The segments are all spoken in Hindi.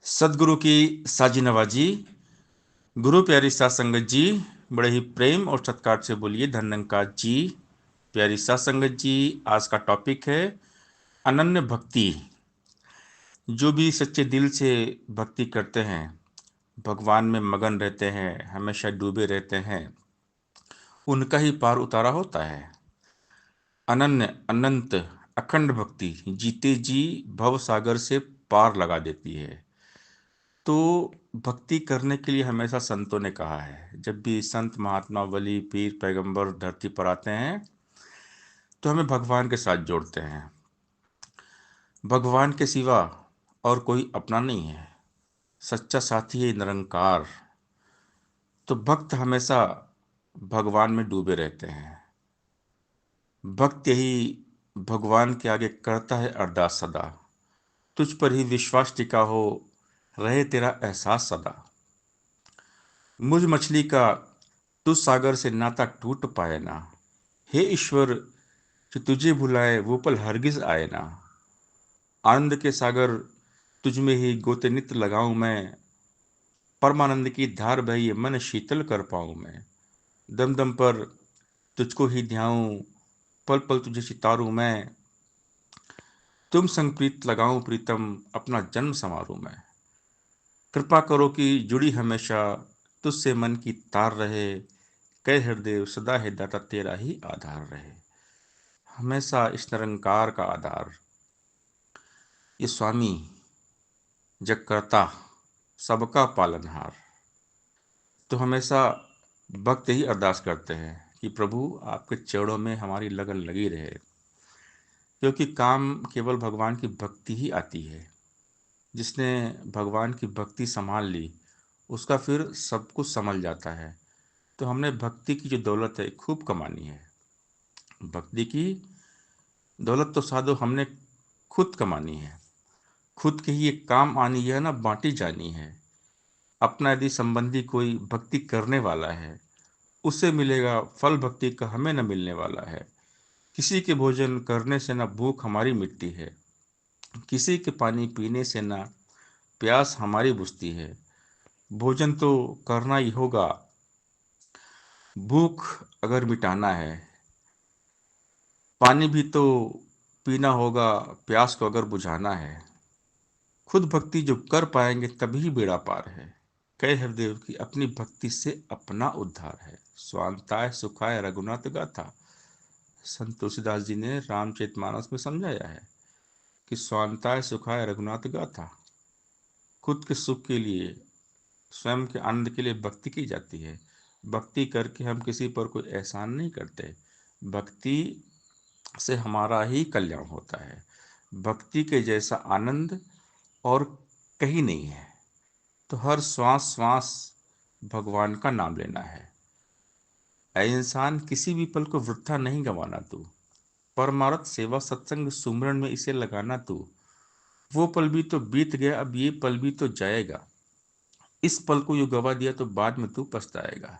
सदगुरु की साजी नवाजी। गुरु प्यारी साध संगत जी, बड़े ही प्रेम और सत्कार से बोलिए धन्यंकार जी। प्यारी साध संगत जी, आज का टॉपिक है अनन्य भक्ति। जो भी सच्चे दिल से भक्ति करते हैं, भगवान में मगन रहते हैं, हमेशा डूबे रहते हैं, उनका ही पार उतारा होता है। अनन्य अनंत अखंड भक्ति जीते जी भव सागर से पार लगा देती है। तो भक्ति करने के लिए हमेशा संतों ने कहा है, जब भी संत महात्मा वली पीर पैगंबर धरती पर आते हैं तो हमें भगवान के साथ जोड़ते हैं। भगवान के सिवा और कोई अपना नहीं है, सच्चा साथी है निरंकार। तो भक्त हमेशा भगवान में डूबे रहते हैं। भक्त यही भगवान के आगे करता है अरदास सदा, तुझ पर ही विश्वास टिका हो, रहे तेरा एहसास सदा। मुझ मछली का तुझ सागर से नाता टूट पाए ना, हे ईश्वर जो तुझे भुलाए वो पल हरगिज आए ना। आनंद के सागर तुझ में ही गोते नित लगाऊं मैं, परमानंद की धार बही ये मन शीतल कर पाऊं मैं। दम दम पर तुझको ही ध्याऊं, पल पल तुझे सितारूं मैं। तुम संग प्रीत लगाऊं प्रीतम, अपना जन्म संवारूं मैं। कृपा करो कि जुड़ी हमेशा तुझसे मन की तार रहे, कै हृदय सदा है दाता तेरा ही आधार रहे। हमेशा इस निरंकार का आधार, ये स्वामी जगकर्ता सबका पालनहार। तो हमेशा भक्त ही अरदास करते हैं कि प्रभु आपके चरणों में हमारी लगन लगी रहे, क्योंकि काम केवल भगवान की भक्ति ही आती है। जिसने भगवान की भक्ति संभाल ली उसका फिर सब कुछ संभल जाता है। तो हमने भक्ति की जो दौलत है खूब कमानी है। भक्ति की दौलत तो साधो हमने खुद कमानी है, खुद के ही एक काम आनी है ना, बांटी जानी है। अपना यदि संबंधी कोई भक्ति करने वाला है, उससे मिलेगा फल भक्ति का, हमें न मिलने वाला है। किसी के भोजन करने से ना भूख हमारी मिटती है, किसी के पानी पीने से ना प्यास हमारी बुझती है। भोजन तो करना ही होगा, भूख अगर मिटाना है, पानी भी तो पीना होगा, प्यास को अगर बुझाना है। खुद भक्ति जो कर पाएंगे तभी बेड़ा पार है। कई हरदेव की अपनी भक्ति से अपना उद्धार है। स्वांताय सुखाय रघुनाथ गाथा। संत तुलसीदास जी ने रामचरितमानस में समझाया है कि स्वांताय सुखाय रघुनाथ गाथा। खुद के सुख के लिए, स्वयं के आनंद के लिए भक्ति की जाती है। भक्ति करके हम किसी पर कोई एहसान नहीं करते, भक्ति से हमारा ही कल्याण होता है। भक्ति के जैसा आनंद और कहीं नहीं है। तो हर श्वास श्वास भगवान का नाम लेना है। ऐ इंसान किसी भी पल को वृथा नहीं गंवाना तू, परमार्थ सेवा सत्संग सुमरन में इसे लगाना तू। वो पल भी तो बीत गया, अब ये पल भी तो जाएगा। इस पल को यूं गवा दिया तो बाद में तू पछताएगा।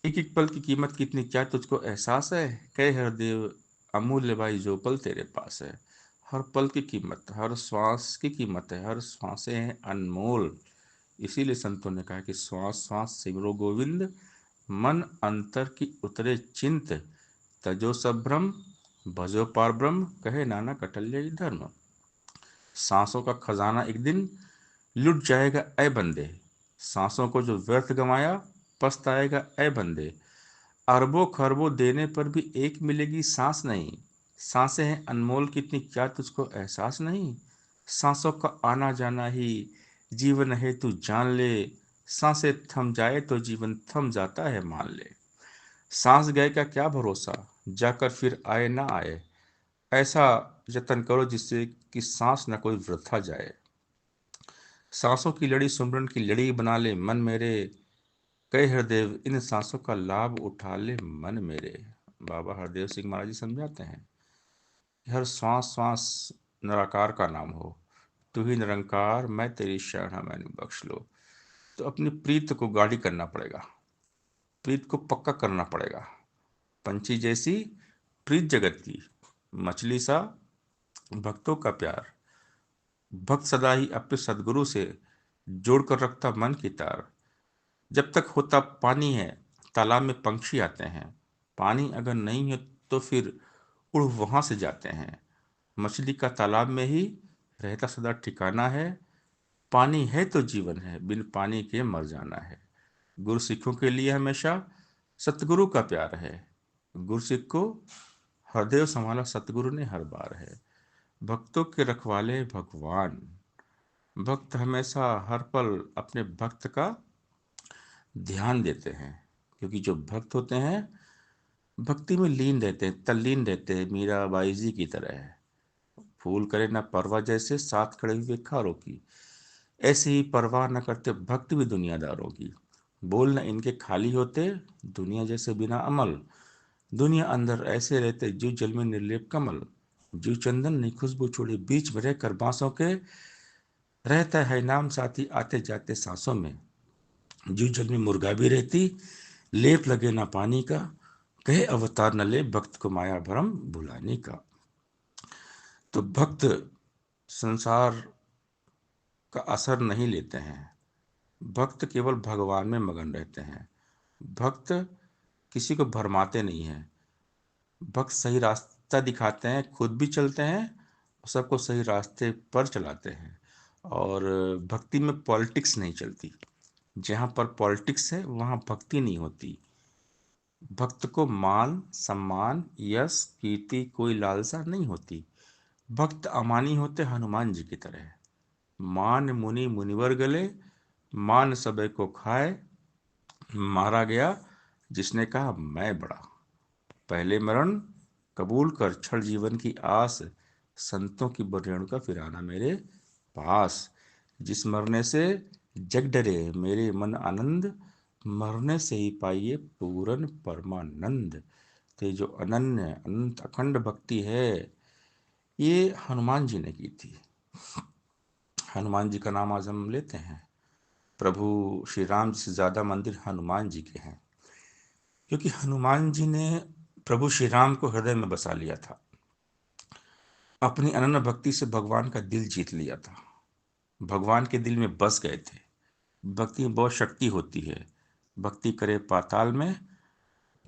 एक एक पल की कीमत कितनी, क्या तुझको एहसास है? कहे हरदेव अमूल्य भाई जो पल तेरे पास है। हर पल की कीमत, हर श्वास की कीमत है, हर श्वासें हैं अनमोल। इसीलिए संतों ने कहा कि श्वास श्वास सिमरो गोविंद, मन अंतर की उतरे चिंत, तजो सब भ्रम भजो पार ब्रह्म, कहे नाना कटल्य धर्म। सांसों का खजाना एक दिन लुट जाएगा ऐ बंदे, सांसों को जो व्यर्थ गंवाया पछताएगा ऐ बंदे। अरबों खरबों देने पर भी एक मिलेगी सांस नहीं, सांसें हैं अनमोल कितनी, क्या तुझको एहसास नहीं? सांसों का आना जाना ही जीवन है तू जान ले, सांसें थम जाए तो जीवन थम जाता है मान ले। सांस गए का क्या भरोसा, जाकर फिर आए ना आए। ऐसा जतन करो जिससे कि सांस न कोई वृथा जाए। सांसों की लड़ी सुमरन की लड़ी बना ले मन मेरे, कई हरदेव इन सांसों का लाभ उठा ले मन मेरे। बाबा हरदेव सिंह महाराज जी समझाते हैं कि हर श्वास श्वास निराकार का नाम हो। तू ही निरंकार मैं तेरी शरण मैंने बख्श लो। तो अपनी प्रीत को गाढ़ी करना पड़ेगा, प्रीत को पक्का करना पड़ेगा। पंछी जैसी प्रीत जगत की, मछली सा भक्तों का प्यार। भक्त सदा ही अपने सदगुरु से जोड़कर रखता मन की तार। जब तक होता पानी है तालाब में पंछी आते हैं, पानी अगर नहीं है तो फिर उड़ वहां से जाते हैं। मछली का तालाब में ही रहता सदा ठिकाना है। पानी है तो जीवन है, बिन पानी के मर जाना है। गुरु सिखों के लिए हमेशा सतगुरु का प्यार है। गुरु सिख को हरदेव संभाला सतगुरु ने हर बार है। भक्तों के रखवाले भगवान, भक्त हमेशा हर पल अपने भक्त का ध्यान देते हैं। क्योंकि जो भक्त होते हैं भक्ति में लीन रहते हैं, तल्लीन रहते हैं, मीराबाई जी की तरह है। फूल करे न परवाह जैसे साथ खड़े हुए खारों की, ऐसे ही परवाह न करते भक्त भी दुनियादारों की। बोल न इनके खाली होते, दुनिया जैसे बिना अमल। दुनिया अंदर ऐसे रहते जो जल में निर्लेप कमल। जीव चंदन नहीं खुशबू छोड़े बीच में रहकर बांसों के, रहता है नाम साथी आते जाते सांसों में। जीव जल में मुर्गा भी रहती, लेप लगे ना पानी का। कहे अवतार न ले भक्त को माया भरम भुलाने का। तो भक्त संसार का असर नहीं लेते हैं। भक्त केवल भगवान में मगन रहते हैं। भक्त किसी को भरमाते नहीं हैं। भक्त सही रास्ता दिखाते हैं, खुद भी चलते हैं, सबको सही रास्ते पर चलाते हैं। और भक्ति में पॉलिटिक्स नहीं चलती। जहाँ पर पॉलिटिक्स है वहाँ भक्ति नहीं होती। भक्त को मान सम्मान यश कीर्ति कोई लालसा नहीं होती। भक्त अमानी होते हनुमान जी की तरह। मान मुनि मुनिवर गले, मान सबे को खाए। मारा गया जिसने कहा मैं बड़ा। पहले मरण कबूल कर क्षण जीवन की आस। संतों की बरेणु का फिर आना मेरे पास। जिस मरने से जग डरे मेरे मन आनंद, मरने से ही पाइए पूर्ण परमानंद। तो ये जो अनन्य अनंत अखंड भक्ति है ये हनुमान जी ने की थी। हनुमान जी का नाम आज हम लेते हैं। प्रभु श्री राम से ज्यादा मंदिर हनुमान जी के हैं। क्योंकि हनुमान जी ने प्रभु श्री राम को हृदय में बसा लिया था। अपनी अनन्य भक्ति से भगवान का दिल जीत लिया था। भगवान के दिल में बस गए थे। भक्ति में बहुत शक्ति होती है। भक्ति करे पाताल में,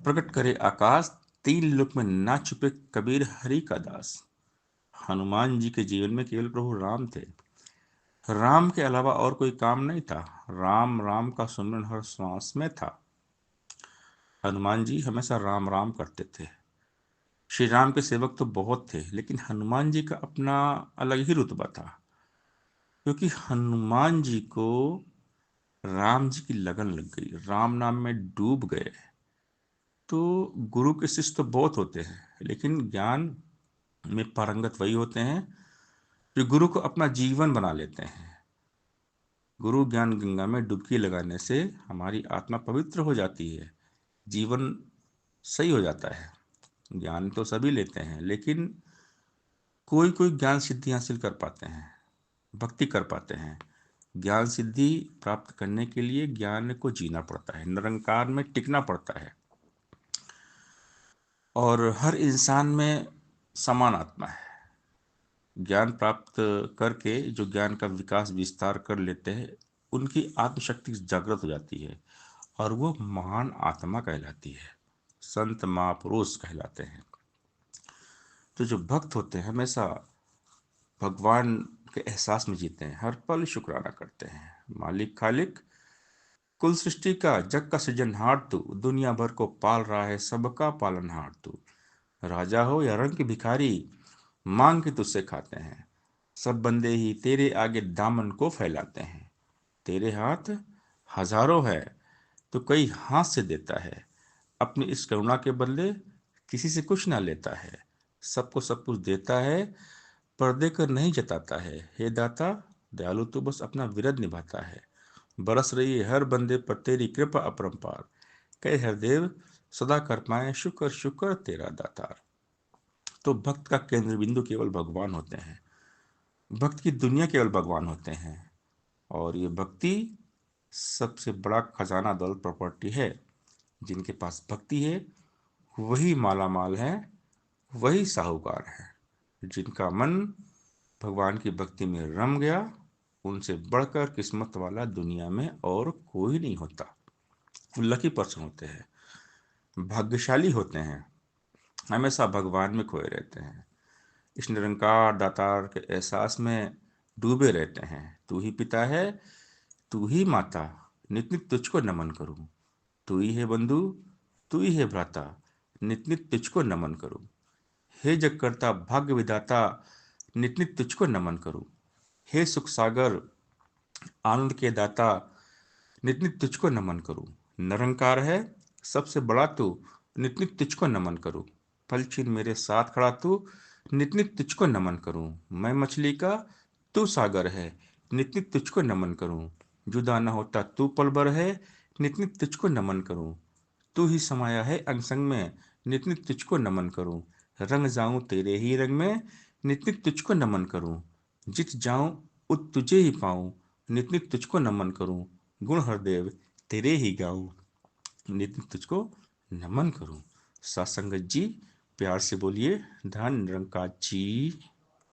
प्रकट करे आकाश। तीन लोक में ना छुपे कबीर हरि का दास। हनुमान जी के जीवन में केवल प्रभु राम थे। राम के अलावा और कोई काम नहीं था। राम राम का सुमिरन हर श्वास में था। हनुमान जी हमेशा राम राम करते थे। श्री राम के सेवक तो बहुत थे लेकिन हनुमान जी का अपना अलग ही रुतबा था। क्योंकि हनुमान जी को राम जी की लगन लग गई, राम नाम में डूब गए। तो गुरु के शिष्य तो बहुत होते हैं लेकिन ज्ञान में पारंगत वही होते हैं जो गुरु को अपना जीवन बना लेते हैं। गुरु ज्ञान गंगा में डुबकी लगाने से हमारी आत्मा पवित्र हो जाती है, जीवन सही हो जाता है। ज्ञान तो सभी लेते हैं लेकिन कोई कोई ज्ञान सिद्धि हासिल कर पाते हैं, भक्ति कर पाते हैं। ज्ञान सिद्धि प्राप्त करने के लिए ज्ञान को जीना पड़ता है, निरंकार में टिकना पड़ता है। और हर इंसान में समान आत्मा है। ज्ञान प्राप्त करके जो ज्ञान का विकास विस्तार कर लेते हैं उनकी आत्मशक्ति जागृत हो जाती है और वो महान आत्मा कहलाती है, संत महापुरुष कहलाते हैं। तो जो भक्त होते हैं हमेशा भगवान के एहसास में जीते हैं, हर पल शुक्राना करते हैं। मालिक खालिक कुल सृष्टि का जग का सृजनहार तू, दुनिया भर को पाल रहा है सबका पालनहार तू। राजा हो या रंग के भिखारी मांग के तुझसे खाते हैं। सब बंदे ही तेरे आगे दामन को फैलाते हैं। तेरे हाथ हजारों है तो कई हाथ से देता है। अपनी इस करुणा के बदले किसी से कुछ ना लेता है। सबको सब कुछ देता है पर देकर नहीं जताता है। हे दाता दयालु तू बस अपना विरद निभाता है। बरस रही है हर बंदे पर तेरी कृपा अपरंपार। कहे हरदेव सदा कर पाए शुक्र शुक्र तेरा दातार। तो भक्त का केंद्र बिंदु केवल भगवान होते हैं। भक्त की दुनिया केवल भगवान होते हैं। और ये भक्ति सबसे बड़ा खजाना दौलत प्रॉपर्टी है। जिनके पास भक्ति है वही माला माल है, वही साहूकार है। जिनका मन भगवान की भक्ति में रम गया, उनसे बढ़कर किस्मत वाला दुनिया में और कोई नहीं होता। लकी पर्सन होते हैं, भाग्यशाली होते हैं, हमेशा भगवान में खोए रहते हैं, इस निरंकार दातार के एहसास में डूबे रहते हैं। तू ही पिता है, तू ही माता, नित नित तुझको नमन करूं। तू ही है बंधु, तू ही है भ्राता, नित नित तुझको नमन करूं। हे जगकर्ता भाग्य विधाता, नित नित तुझको नमन करूं। हे सुख सागर आनंद के दाता, नित नित तुझको नमन करूं। निरंकार है सबसे बड़ा तू, नित नित तुझको नमन करूं। पल छीन मेरे साथ खड़ा तू, नित नित तुझको नमन करूं। मैं मछली का, तू सागर है, नित नित तुझको नमन करूं। जुदा न होता तू पल भर है, नित नित तुझको नमन करूं। तू ही समाया है अंग संग में, नित नित तुझको नमन करूं। रंग जाऊं तेरे ही रंग में, नित नित तुझको नमन करूं। जित जाऊं उत तुझे ही पाऊं, नित नित तुझको नमन करूं। गुण हरदेव तेरे ही गाऊं, नित नित तुझको नमन करूं। सासंगत जी, प्यार से बोलिए धन निरंकार जी।